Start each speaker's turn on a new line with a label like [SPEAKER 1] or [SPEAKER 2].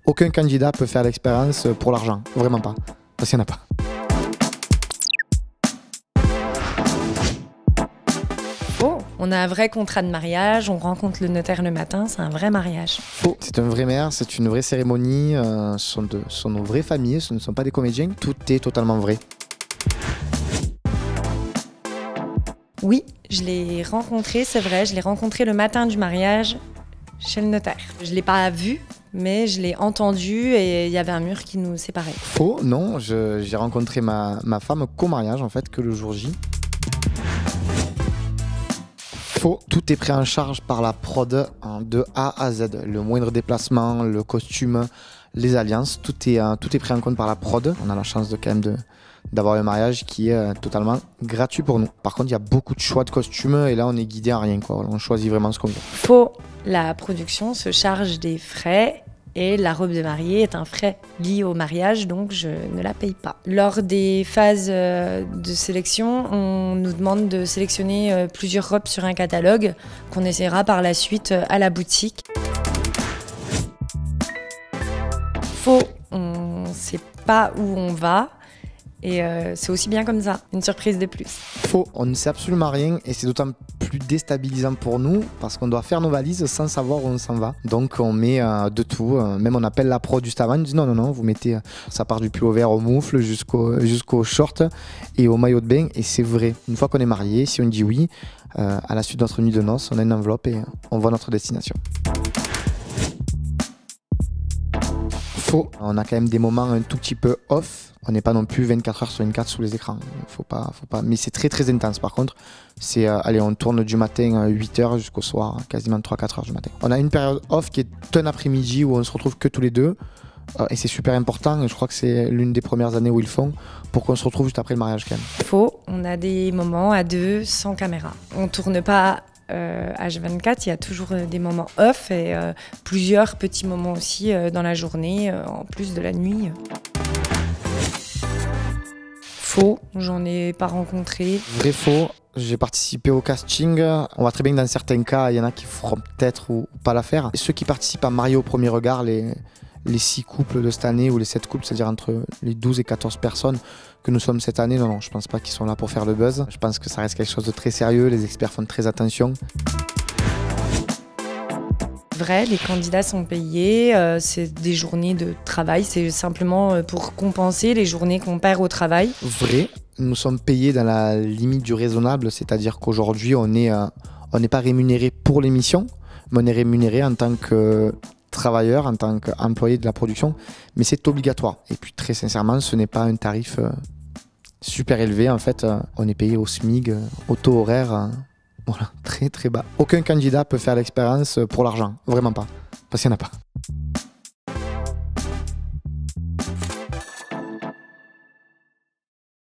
[SPEAKER 1] Aucun candidat peut faire l'expérience pour l'argent, vraiment pas, parce qu'il n'y en a pas.
[SPEAKER 2] Faux. On a un vrai contrat de mariage, on rencontre le notaire le matin, c'est un vrai mariage.
[SPEAKER 1] Faux. C'est un vrai mariage, c'est une vraie cérémonie, ce sont nos vraies familles, ce ne sont pas des comédiens, tout est totalement vrai.
[SPEAKER 2] Oui, je l'ai rencontré, c'est vrai, je l'ai rencontré le matin du mariage chez le notaire. Je ne l'ai pas vu, mais je l'ai entendu et il y avait un mur qui nous séparait.
[SPEAKER 1] Faux, non, j'ai rencontré ma femme qu'au mariage en fait, que le jour J. Faux, tout est pris en charge par la prod de A à Z. Le moindre déplacement, le costume, les alliances, tout est pris en compte par la prod. On a la chance d'avoir un mariage qui est totalement gratuit pour nous. Par contre, il y a beaucoup de choix de costumes et là, on est guidé à rien, quoi. On choisit vraiment ce qu'on veut.
[SPEAKER 2] Faux, la production se charge des frais et la robe de mariée est un frais lié au mariage, donc je ne la paye pas. Lors des phases de sélection, on nous demande de sélectionner plusieurs robes sur un catalogue qu'on essaiera par la suite à la boutique. Faux, on ne sait pas où on va. Et c'est aussi bien comme ça, une surprise de plus.
[SPEAKER 1] Faux, on ne sait absolument rien et c'est d'autant plus déstabilisant pour nous parce qu'on doit faire nos valises sans savoir où on s'en va. Donc on met de tout, même on appelle la prod juste avant, on dit non, vous mettez, ça part du pull vert au moufle jusqu'au short et au maillot de bain et c'est vrai. Une fois qu'on est marié, si on dit oui, à la suite de notre nuit de noces, on a une enveloppe et on voit notre destination. Faux, on a quand même des moments un tout petit peu off. On n'est pas non plus 24 heures sur 24 sous les écrans. Faut pas. Mais c'est très très intense. Par contre, c'est on tourne du matin à 8h jusqu'au soir, quasiment 3-4 heures du matin. On a une période off qui est un après-midi où on se retrouve que tous les deux. Et c'est super important. Je crois que c'est l'une des premières années où ils le font pour qu'on se retrouve juste après le mariage quand même.
[SPEAKER 2] Faux, on a des moments à deux sans caméra. On tourne pas H24, il y a toujours des moments off et plusieurs petits moments aussi dans la journée, en plus de la nuit. Faux, j'en ai pas rencontré.
[SPEAKER 1] Vrai faux, j'ai participé au casting. On voit très bien que dans certains cas, il y en a qui feront peut-être ou pas l'affaire. Ceux qui participent à Mariés au premier regard, les 6 couples de cette année ou les 7 couples, c'est-à-dire entre les 12 et 14 personnes que nous sommes cette année, non, je pense pas qu'ils sont là pour faire le buzz. Je pense que ça reste quelque chose de très sérieux, les experts font très attention.
[SPEAKER 2] Vrai, les candidats sont payés, c'est des journées de travail, c'est simplement pour compenser les journées qu'on perd au travail.
[SPEAKER 1] Vrai, nous sommes payés dans la limite du raisonnable, c'est-à-dire qu'aujourd'hui on n'est pas rémunéré pour l'émission, mais on est rémunéré en tant que travailleur, en tant qu'employé de la production, mais c'est obligatoire. Et puis très sincèrement, ce n'est pas un tarif super élevé, en fait, on est payé au SMIG, au taux horaire. Voilà, très très bas. Aucun candidat peut faire l'expérience pour l'argent, vraiment pas, parce qu'il n'y en a pas.